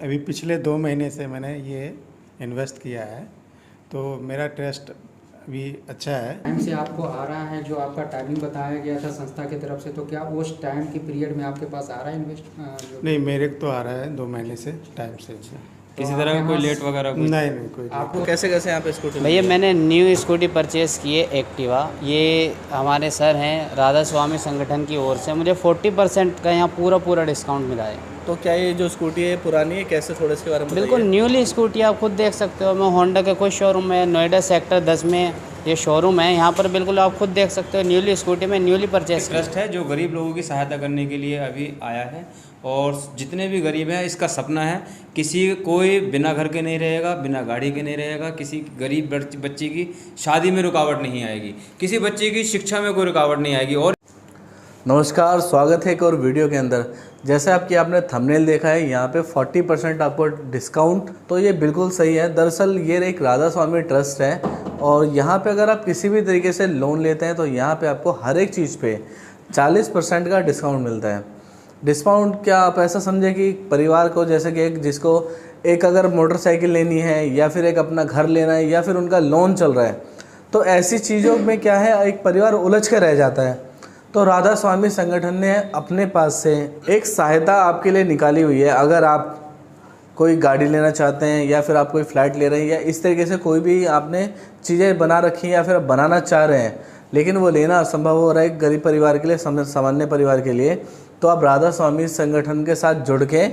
अभी पिछले 2 महीने से मैंने ये इन्वेस्ट किया है, तो मेरा ट्रस्ट अभी अच्छा है। टाइम से आपको आ रहा है जो आपका टाइमिंग बताया गया था संस्था की तरफ से, तो क्या उस टाइम के पीरियड में आपके पास आ रहा है इन्वेस्ट? नहीं, मेरे को तो आ रहा है 2 महीने से टाइम से। किसी तरह का कोई लेट वगैरह कुछ? नहीं कोई आपको कैसे यहाँ पे स्कूटी? भैया मैंने न्यू स्कूटी परचेज़ की है एक्टिवा। ये हमारे सर हैं राधा स्वामी संगठन की ओर से मुझे 40% का यहाँ पूरा डिस्काउंट मिला है। तो क्या ये जो स्कूटी है पुरानी है, कैसे थोड़ा इसके बारे में बताइए। बिल्कुल न्यूली स्कूटी आप खुद देख सकते हो। मैं होंडा के कुछ शोरूम है, नोएडा सेक्टर 10 में ये शोरूम है, यहाँ पर बिल्कुल आप खुद देख सकते हो। न्यूली स्कूटी में न्यूली परचेज ट्रस्ट है जो गरीब लोगों की सहायता करने के लिए अभी आया है, और जितने भी गरीब हैं इसका सपना है कोई बिना घर के नहीं रहेगा, बिना गाड़ी के नहीं रहेगा, किसी गरीब बच्चे की शादी में रुकावट नहीं आएगी, किसी बच्चे की शिक्षा में कोई रुकावट नहीं आएगी। और नमस्कार, स्वागत है एक और वीडियो के अंदर। जैसे आपने थंबनेल देखा है, यहाँ पे 40% आपको डिस्काउंट, तो ये बिल्कुल सही है। दरअसल ये एक राधा स्वामी ट्रस्ट है, और यहाँ पे अगर आप किसी भी तरीके से लोन लेते हैं तो यहाँ पे आपको हर एक चीज़ पे 40% का डिस्काउंट मिलता है। डिस्काउंट क्या आप ऐसा समझे कि परिवार को, जैसे कि जिसको एक अगर मोटरसाइकिल लेनी है, या फिर एक अपना घर लेना है, या फिर उनका लोन चल रहा है, तो ऐसी चीज़ों में क्या है, एक परिवार उलझ के रह जाता है। तो राधा स्वामी संगठन ने अपने पास से एक सहायता आपके लिए निकाली हुई है। अगर आप कोई गाड़ी लेना चाहते हैं, या फिर आप कोई फ्लैट ले रहे हैं, या इस तरीके से कोई भी आपने चीज़ें बना रखी हैं या फिर आप बनाना चाह रहे हैं, लेकिन वो लेना असंभव हो रहा है गरीब परिवार के लिए, सामान्य परिवार के लिए, तो आप राधा स्वामी संगठन के साथ जुड़ के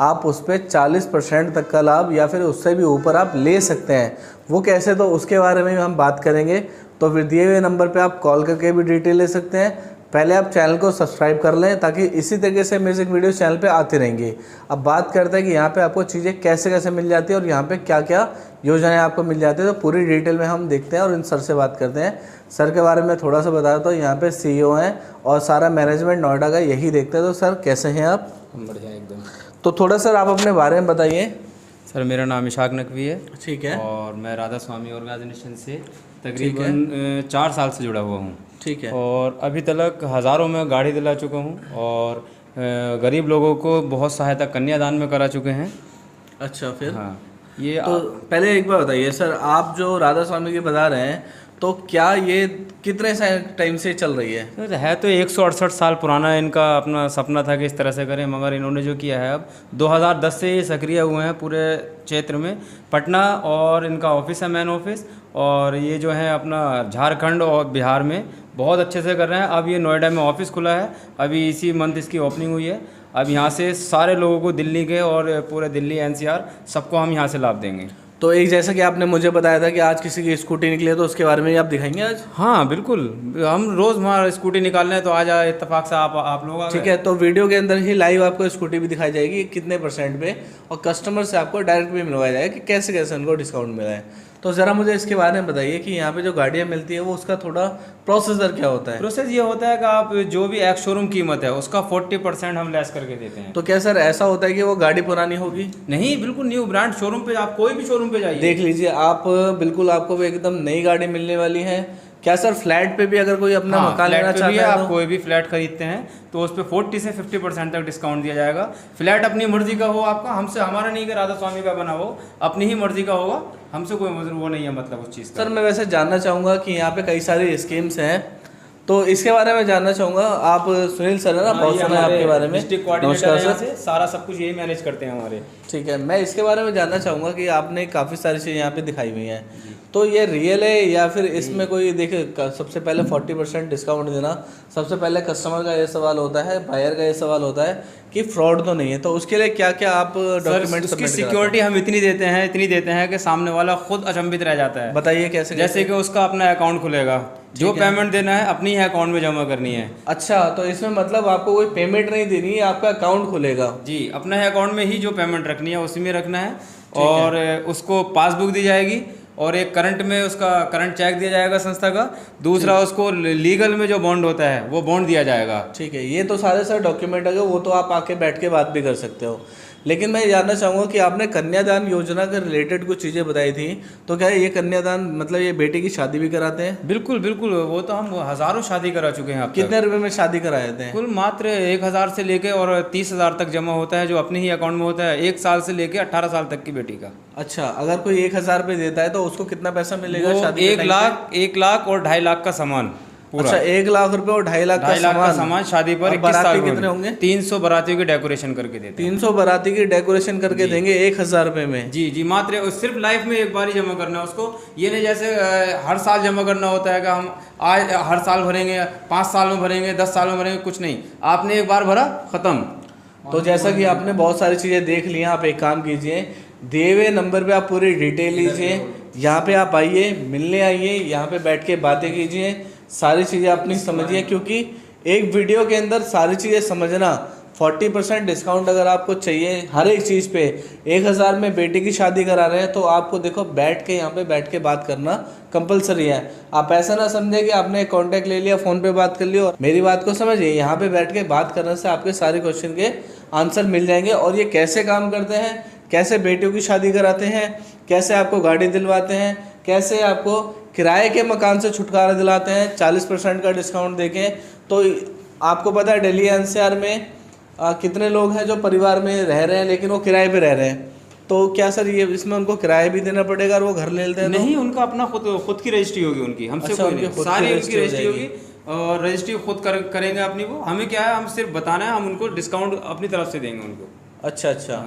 आप उस पर 40% तक का लाभ, या फिर उससे भी ऊपर आप ले सकते हैं। वो कैसे, तो उसके बारे में हम बात करेंगे। तो फिर दिए हुए नंबर पे आप कॉल करके भी डिटेल ले सकते हैं। पहले आप चैनल को सब्सक्राइब कर लें, ताकि इसी तरीके से म्यूज़िक वीडियो चैनल पे आती रहेंगी। अब बात करते हैं कि यहाँ पे आपको चीज़ें कैसे मिल जाती है, और यहाँ पे क्या क्या योजनाएं आपको मिल जाती है। तो पूरी डिटेल में हम देखते हैं और इन सर से बात करते हैं। सर के बारे में थोड़ा सा बता दो। यहाँ पे CEO हैं और सारा मैनेजमेंट नोएडा का यही देखते हैं। तो सर कैसे हैं आप? बढ़िया एकदम। तो थोड़ा सर आप अपने बारे में बताइए। सर मेरा नाम इशाक नकवी है। ठीक है। और मैं राधा स्वामी ऑर्गेनाइजेशन से तकरीबन 4 साल से जुड़ा हुआ हूँ। ठीक है। और अभी तक हज़ारों में गाड़ी दिला चुका हूँ, और गरीब लोगों को बहुत सहायता कन्यादान में करा चुके हैं। अच्छा, फिर हाँ, ये तो पहले एक बार बताइए सर, आप जो राधा स्वामी की बता रहे हैं, तो क्या ये कितने टाइम से चल रही है? तो 168 साल पुराना इनका अपना सपना था कि इस तरह से करें, मगर इन्होंने जो किया है, अब 2010 से ये सक्रिय हुए हैं पूरे क्षेत्र में। पटना और इनका ऑफिस है, मेन ऑफिस, और ये जो है अपना झारखंड और बिहार में बहुत अच्छे से कर रहे हैं। अब ये नोएडा में ऑफिस खुला है, अभी इसी मंथ इसकी ओपनिंग हुई है। अब यहाँ से सारे लोगों को, दिल्ली के और पूरे दिल्ली NCR सबको हम यहाँ से लाभ देंगे। तो एक जैसा कि आपने मुझे बताया था कि आज किसी की स्कूटी निकली है, तो उसके बारे में ही आप दिखाएंगे आज? हाँ बिल्कुल, हम रोज़ वहाँ स्कूटी निकालने हैं, तो आज इत्तेफाक से आप लोग आ गए। ठीक है। तो वीडियो के अंदर ही लाइव आपको स्कूटी भी दिखाई जाएगी कितने % पे, और कस्टमर से आपको डायरेक्ट भी मिलवाया जाएगा कि कैसे उनको डिस्काउंट मिला है। तो ज़रा मुझे इसके बारे में बताइए कि यहाँ पे जो गाड़ियाँ मिलती है, वो उसका थोड़ा प्रोसेसर क्या होता है? प्रोसेस ये होता है कि आप जो भी एक शोरूम कीमत है उसका 40% हम लेस करके देते हैं। तो क्या सर ऐसा होता है कि वो गाड़ी पुरानी होगी? नहीं, बिल्कुल न्यू ब्रांड शोरूम पे, आप कोई भी शोरूम पे जाइए, देख लीजिए आप, बिल्कुल आपको एकदम नई गाड़ी मिलने वाली है। क्या सर फ्लैट पे भी अगर कोई अपना मकान लेना चाहता है, आप कोई भी फ्लैट खरीदते हैं तो उस पर 40 से 50% तक डिस्काउंट दिया जाएगा। फ्लैट अपनी मर्जी का हो आपका, हमसे, हमारा नहीं कि राधा स्वामी का बना हो, अपनी ही मर्जी का होगा, हमसे कोई वो नहीं है मतलब उस चीज़ का। सर मैं वैसे जानना चाहूँगा कि यहाँ पे कई सारी स्कीम्स हैं, तो इसके बारे में जानना चाहूँगा। आप सुनील सर है ना, बहुत सुना है आपके बारे में। नमस्कार सर, सारा सब कुछ यही मैनेज करते हैं हमारे। ठीक है। मैं इसके बारे में जानना चाहूँगा कि आपने काफ़ी सारी चीज़ें यहाँ पे दिखाई हुई हैं, तो ये रियल है या फिर इसमें कोई, देखिए सबसे पहले 40% डिस्काउंट देना, सबसे पहले कस्टमर का ये सवाल होता है, बायर का ये सवाल होता है कि फ्रॉड तो नहीं है। तो उसके लिए क्या क्या आप डॉक्यूमेंट सबमिट? सिक्योरिटी हम इतनी देते हैं कि सामने वाला खुद अचंभित रह जाता है। बताइए कैसे? जैसे कि उसका अपना अकाउंट खुलेगा, जो पेमेंट देना है अपनी ही अकाउंट में जमा करनी है। अच्छा, तो इसमें मतलब आपको कोई पेमेंट नहीं देनी है, आपका अकाउंट खुलेगा? जी, अपना ही अकाउंट में ही जो पेमेंट रखनी है उसी में रखना है, और उसको पासबुक दी जाएगी, और एक करंट में उसका करंट चेक दिया जाएगा संस्था का, दूसरा उसको लीगल में जो बॉन्ड होता है वो बॉन्ड दिया जाएगा। ठीक है। ये तो सारे सर डॉक्यूमेंट अगर वो तो आप आके बैठ के बात भी कर सकते हो। लेकिन मैं जानना चाहूँगा कि आपने कन्यादान योजना के रिलेटेड कुछ चीज़ें बताई थी, तो क्या ये कन्यादान मतलब ये बेटी की शादी भी कराते हैं? बिल्कुल बिल्कुल, वो तो हम हज़ारों शादी करा चुके हैं अब तक। कितने रुपए में शादी कराए थे? कुल मात्र 1,000 से लेके और 30,000 तक जमा होता है, जो अपने ही अकाउंट में होता है, 1 साल से लेके 18 साल तक की बेटी का। अच्छा, अगर कोई 1,000 रुपये देता है तो उसको कितना पैसा मिलेगा शादी? 1 लाख और 2.5 लाख का सामान पूरा। अच्छा, 1 लाख रुपए और 2.5 लाख का सामान शादी पर 21 साल कितने होंगे? 300 बारातियों की डेकोरेशन करके देते हैं। 300 बाराती की डेकोरेशन करके देंगे 1,000 रुपए में? जी जी, मात्र सिर्फ लाइफ में एक बार ही जमा करना है उसको। ये नहीं जैसे हर साल जमा करना होता है कि हम आज हर साल भरेंगे, 5 साल में भरेंगे, 10 साल में भरेंगे, कुछ नहीं। आपने एक बार भरा, खत्म। तो जैसा कि आपने बहुत सारी चीज़ें देख ली हैं, आप एक काम कीजिए, दिए हुए नंबर पे आप पूरी डिटेल लीजिए, यहाँ पे आप आइए, मिलने आइए, यहाँ पे बैठ के बातें कीजिए, सारी चीज़ें अपनी समझिए, क्योंकि एक वीडियो के अंदर सारी चीज़ें समझना। 40% डिस्काउंट अगर आपको चाहिए हर एक चीज़ पे, 1,000 में बेटी की शादी करा रहे हैं, तो आपको देखो बैठ के यहाँ पे बैठ के बात करना कंपलसरी है। आप ऐसा ना समझे कि आपने कॉन्टैक्ट ले लिया, फ़ोन पे बात कर लिया, और मेरी बात को समझिए, यहाँ पे बैठ के बात करने से आपके सारे क्वेश्चन के आंसर मिल जाएंगे। और ये कैसे काम करते हैं, कैसे बेटियों की शादी कराते हैं, कैसे आपको गाड़ी दिलवाते हैं, कैसे आपको किराए के मकान से छुटकारा दिलाते हैं 40% का डिस्काउंट देके। तो आपको पता है दिल्ली एनसीआर में कितने लोग हैं जो परिवार में रह रहे हैं लेकिन वो किराए पे रह रहे हैं, तो क्या सर ये इसमें उनको किराया भी देना पड़ेगा और वो घर ले लेते हैं? नहीं, उनका अपना खुद की रजिस्ट्री होगी उनकी, हमसे अच्छा, कोई नहीं, सारी उनकी रजिस्ट्री होगी और रजिस्ट्री खुद करेंगे अपनी। वो हमें क्या है, हम सिर्फ बताना है, हम उनको डिस्काउंट अपनी तरफ से देंगे उनको। अच्छा अच्छा,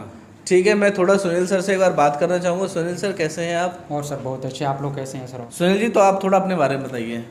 ठीक है। मैं थोड़ा सुनील सर से एक बार बात करना चाहूँगा। सुनील सर कैसे हैं आप? और सर बहुत अच्छे, आप लोग कैसे हैं सर? सुनील जी, तो आप थोड़ा अपने बारे में बताइए।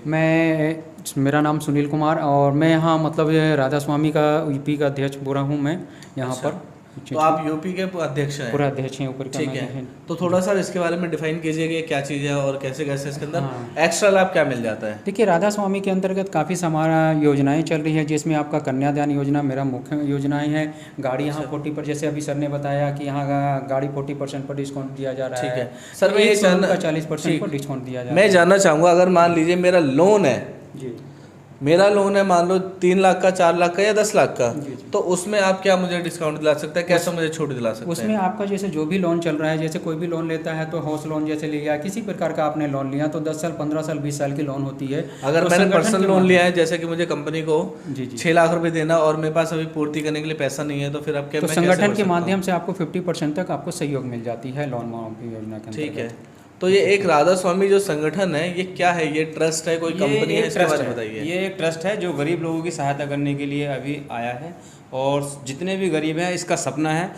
मेरा नाम सुनील कुमार और मैं यहाँ मतलब ये राधा स्वामी का यूपी का अध्यक्ष बुरा हूँ मैं यहाँ पर। तो आप यूपी के अध्यक्ष हैं? पूरा अध्यक्ष हैं ऊपर का। ठीक है, तो थोड़ा सा इसके बारे में डिफाइन कीजिए कि क्या चीज़ है और कैसे कैसे इसके अंदर एक्स्ट्रा लाभ क्या मिल जाता है? देखिए, राधा स्वामी के अंतर्गत काफ़ी हमारा योजनाएं चल रही है, जिसमें आपका कन्यादान योजना मेरा मुख्य योजनाएं हैं। गाड़ी यहाँ 40 पर, जैसे अभी सर ने बताया कि यहाँ गाड़ी 40% पर डिस्काउंट दिया जा रहा है। ठीक है सर, मैं ये जानना 40% पर डिस्काउंट दिया जा रहा है। मैं जानना चाहूँगा, अगर मान लीजिए मेरा लोन है जी, मेरा लोन है मान लो 3 लाख का, 4 लाख का या 10 लाख का, तो उसमें आप क्या मुझे डिस्काउंट दिला सकते हैं, कैसे मुझे छूट दिला सकते हैं? उसमें आपका जैसे जो भी लोन चल रहा है, जैसे कोई भी लोन लेता है तो हाउस लोन जैसे लिया, किसी प्रकार का आपने लोन लिया तो 10 साल, 15 साल, 20 साल की लोन होती है। अगर तो मैंने पर्सनल लोन लिया है, जैसे कि मुझे कंपनी को जी जी 6 लाख रुपए देना और मेरे पास अभी पूर्ति करने के लिए पैसा नहीं है, तो फिर आप क्या? तो संगठन के माध्यम से आपको 50% तक आपको सहयोग मिल जाती है लोन माफी योजना के अंतर्गत। ठीक है, तो ये एक राधा स्वामी जो संगठन है, ये क्या है? ये ट्रस्ट है, कोई कंपनी है? इसके बारे में बताइए। ये एक ट्रस्ट है जो गरीब लोगों की सहायता करने के लिए अभी आया है, और जितने भी गरीब हैं, इसका सपना है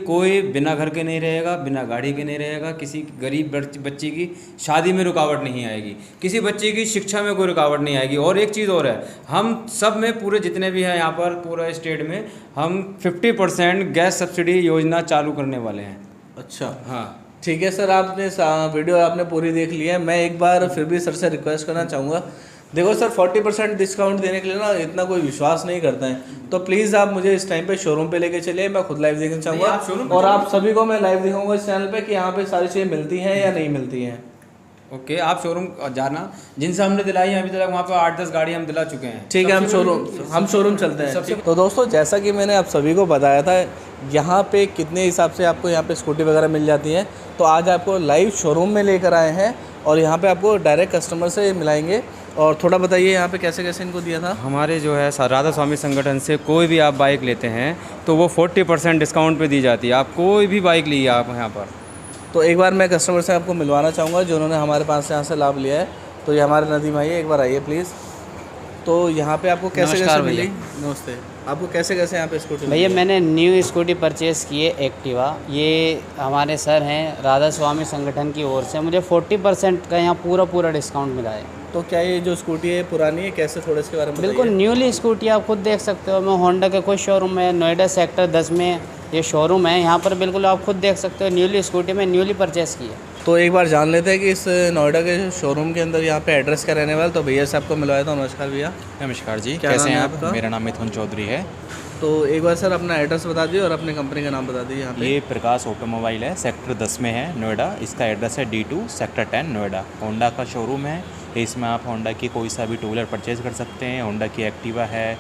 कोई बिना घर के नहीं रहेगा, बिना गाड़ी के नहीं रहेगा, किसी गरीब बच्चे की शादी में रुकावट नहीं आएगी, किसी बच्चे की शिक्षा में कोई रुकावट नहीं आएगी। और एक चीज़ और है, हम सब में पूरे जितने भी हैं यहाँ पर पूरा स्टेट में हम 50% गैस सब्सिडी योजना चालू करने वाले हैं। अच्छा, हाँ ठीक है सर, आपने वीडियो आपने पूरी देख ली है। मैं एक बार फिर भी सर से रिक्वेस्ट करना चाहूँगा, देखो सर 40% डिस्काउंट देने के लिए ना इतना कोई विश्वास नहीं करता है, तो प्लीज़ आप मुझे इस टाइम पे शोरूम पे लेके चलिए, मैं खुद लाइव देखना चाहूँगा और आप सभी को मैं लाइव दिखाऊंगा इस चैनल पे कि यहाँ पे सारी चीज़ें मिलती हैं या नहीं मिलती हैं। ओके, आप शोरूम जाना, जिनसे हमने दिलाई है अभी तक वहाँ पर 8-10 गाड़ी हम दिला चुके हैं। ठीक है, हम शोरूम चलते हैं। तो दोस्तों, जैसा कि मैंने आप सभी को बताया था, यहाँ पे कितने हिसाब से आपको यहाँ पे स्कूटी वगैरह मिल जाती है, तो आज आपको लाइव शोरूम में लेकर आए हैं और यहाँ पे आपको डायरेक्ट कस्टमर से मिलाएंगे। और थोड़ा बताइए यहाँ पे कैसे कैसे इनको दिया था? हमारे जो है राधा स्वामी संगठन से कोई भी आप बाइक लेते हैं तो वो 40% डिस्काउंट पे दी जाती है। आप कोई भी बाइक लीजिए आप यहाँ पर। तो एक बार मैं कस्टमर से आपको मिलवाना चाहूँगा जो उन्होंने हमारे पास से यहाँ से लाभ लिया है। तो ये हमारे नदीम भाई, एक बार आइए प्लीज़। तो यहाँ पे आपको कैसे कैसे मिली? नमस्ते, आपको कैसे कैसे यहाँ पे स्कूटी? भैया मैंने न्यू स्कूटी परचेज़ की है, एक्टिवा। ये हमारे सर हैं राधा स्वामी संगठन की ओर से, मुझे 40% का यहाँ पूरा डिस्काउंट मिला है। तो क्या ये जो स्कूटी है पुरानी है, कैसे, थोड़ा इसके बारे में बताइए। बिल्कुल न्यूली स्कूटी, आप खुद देख सकते हो। मैं होंडा के खुद शोरूम में, नोएडा सेक्टर 10 में ये शोरूम है, यहाँ पर बिल्कुल आप खुद देख सकते हो। न्यूली स्कूटी में न्यूली परचेज़ की है। तो एक बार जान लेते हैं कि इस नोएडा के शोरूम के अंदर यहाँ पे एड्रेस क्या रहने वाला। तो भैया से आपको मिलवाया था। नमस्कार भैया। नमस्कार जी, क्या कैसे हैं नाम है आप? मेरा नाम मिथुन चौधरी है। तो एक बार सर अपना एड्रेस बता दीजिए और अपनी कंपनी का नाम बता दीजिए। यहाँ पे ये प्रकाश ऑटोमोबाइल है, सेक्टर 10 में है नोएडा। इसका एड्रेस है D2 सेक्टर 10 नोएडा। होंडा का शोरूम है, इसमें आप होंडा की कोई सा भी टू व्हीलर परचेज़ कर सकते हैं। होंडा की एक्टिवा है,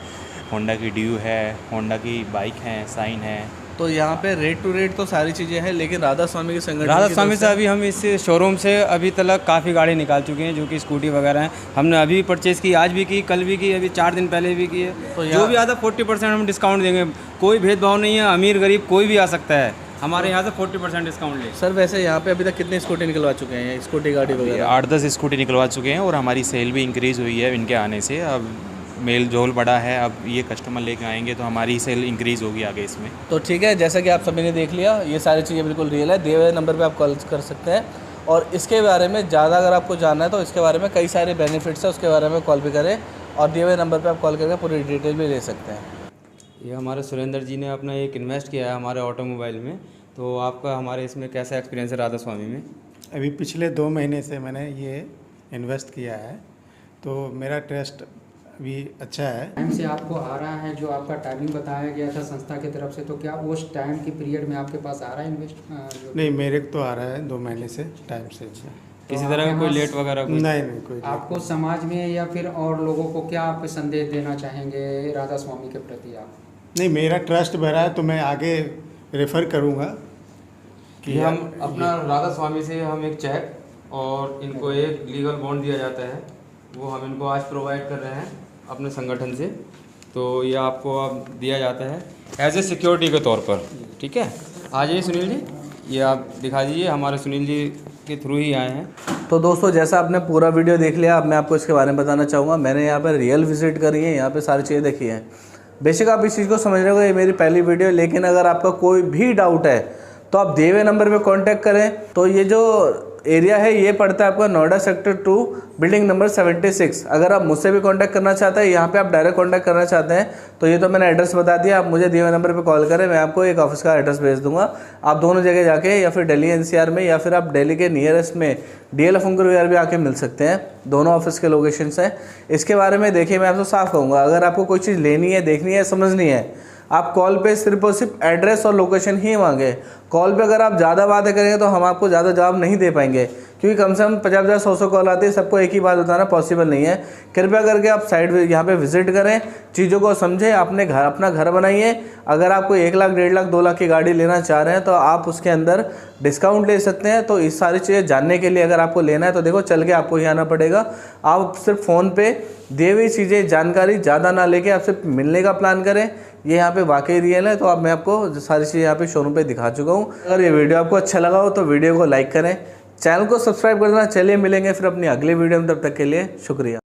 होंडा की ड्यू है, होंडा की बाइक है, साइन है, तो यहाँ पे रेट टू रेट तो सारी चीज़ें हैं, लेकिन राधा स्वामी के संगठन राधा की स्वामी तरफ से अभी हम इस शोरूम से अभी तक काफ़ी गाड़ी निकाल चुके हैं, जो कि स्कूटी वगैरह हैं। हमने अभी परचेज़ की, आज भी की, कल भी की, अभी 4 दिन पहले भी की है। तो जो भी आता 40% हम डिस्काउंट देंगे, कोई भेदभाव नहीं है, अमीर गरीब कोई भी आ सकता है हमारे यहाँ से 40% डिस्काउंट ले। सर वैसे यहाँ पे अभी तक कितनी स्कूटी निकलवा चुके हैं, स्कूटी गाड़ी वगैरह? 8-10 स्कूटी निकलवा चुके हैं और हमारी सेल भी इंक्रीज़ हुई है इनके आने से। अब मेल जोल बढ़ा है, अब ये कस्टमर लेके आएंगे तो हमारी सेल इंक्रीज़ होगी आगे इसमें। तो ठीक है, जैसा कि आप सभी ने देख लिया, ये सारी चीज़ें बिल्कुल रियल है। दिए हुए नंबर पे आप कॉल कर सकते हैं, और इसके बारे में ज़्यादा अगर आपको जानना है तो इसके बारे में कई सारे बेनिफिट्स है, उसके बारे में कॉल भी करें, और दिए हुए नंबर पे आप कॉल करके पूरी डिटेल भी ले सकते हैं। ये हमारे सुरेंद्र जी ने अपना एक इन्वेस्ट किया है हमारे ऑटोमोबाइल में, तो आपका हमारे इसमें कैसा एक्सपीरियंस है राधा स्वामी में? अभी पिछले 2 महीने से मैंने ये इन्वेस्ट किया है, तो मेरा ट्रस्ट भी अच्छा है। टाइम से आपको आ रहा है जो आपका टाइमिंग बताया गया था संस्था की तरफ से, तो क्या उस टाइम की पीरियड में आपके पास आ रहा है इन्वेस्ट? नहीं, मेरे को तो आ रहा है 2 महीने से टाइम से। किसी तरह का कोई लेट वगैरह कोई? नहीं कोई। आपको समाज में या फिर और लोगों को क्या आप संदेश देना चाहेंगे राधा स्वामी के प्रति आप? नहीं, मेरा ट्रस्ट भरा है तो मैं आगे रेफ़र करूँगा कि हम अपना राधा स्वामी से हम एक चेक और इनको एक लीगल बॉन्ड दिया जाता है, वो हम इनको आज प्रोवाइड कर रहे हैं अपने संगठन से। तो ये आपको अब दिया जाता है एज ए सिक्योरिटी के तौर पर। ठीक है, आ जाइए सुनील जी, ये आप दिखा दीजिए, हमारे सुनील जी के थ्रू ही आए हैं। तो दोस्तों, जैसा आपने पूरा वीडियो देख लिया, अब मैं आपको इसके बारे में बताना चाहूँगा। मैंने यहाँ पर रियल विजिट करी है, यहाँ पे सारी चीज़ें देखी हैं। बेशक आप इस चीज़ को समझ रहे हो, ये मेरी पहली वीडियो, लेकिन अगर आपका कोई भी डाउट है तो आप दिए हुए नंबर पे कांटेक्ट करें। तो ये जो एरिया है ये पड़ता है आपका नोएडा सेक्टर 2 बिल्डिंग नंबर 76। अगर आप मुझसे भी कांटेक्ट करना चाहते हैं, यहाँ पे आप डायरेक्ट कांटेक्ट करना चाहते हैं, तो ये तो मैंने एड्रेस बता दिया, आप मुझे दिए हुए नंबर पे कॉल करें, मैं आपको एक ऑफिस का एड्रेस भेज दूंगा। आप दोनों जगह जाके, या फिर दिल्ली एनसीआर में, या फिर आप दिल्ली के नियरेस्ट में DLF अंकुर भी आके मिल सकते हैं। दोनों ऑफिस के लोकेशंस हैं। इसके बारे में देखिए, मैं आपको साफ कहूँगा, अगर आपको कोई चीज़ लेनी है, देखनी है, समझनी है, आप कॉल पे सिर्फ और सिर्फ एड्रेस और लोकेशन ही मांगे। कॉल पे अगर आप ज़्यादा बातें करेंगे तो हम आपको ज़्यादा जवाब नहीं दे पाएंगे, क्योंकि कम से कम 50-50 100 कॉल आती है, सबको एक ही बात बताना पॉसिबल नहीं है। कृपया करके आप साइड यहाँ पे विजिट करें, चीज़ों को समझें, अपना घर बनाइए। अगर आप कोई 1 लाख, 1.5 लाख, 2 लाख की गाड़ी लेना चाह रहे हैं तो आप उसके अंदर डिस्काउंट ले सकते हैं। तो इस सारी चीज़ें जानने के लिए अगर आपको लेना है तो देखो, चल के आपको ही आना पड़ेगा। आप सिर्फ फ़ोन पे दिए हुई चीज़ें, जानकारी ज़्यादा ना लेके आप सिर्फ मिलने का प्लान करें। ये यहाँ पे वाकई रियल है। तो अब मैं आपको सारी चीज़ें यहाँ पे शोरूम पे दिखा चुका हूँ। अगर ये वीडियो आपको अच्छा लगा हो तो वीडियो को लाइक करें, चैनल को सब्सक्राइब कर देना। चलिए मिलेंगे फिर अपनी अगली वीडियो में, तब तक के लिए शुक्रिया।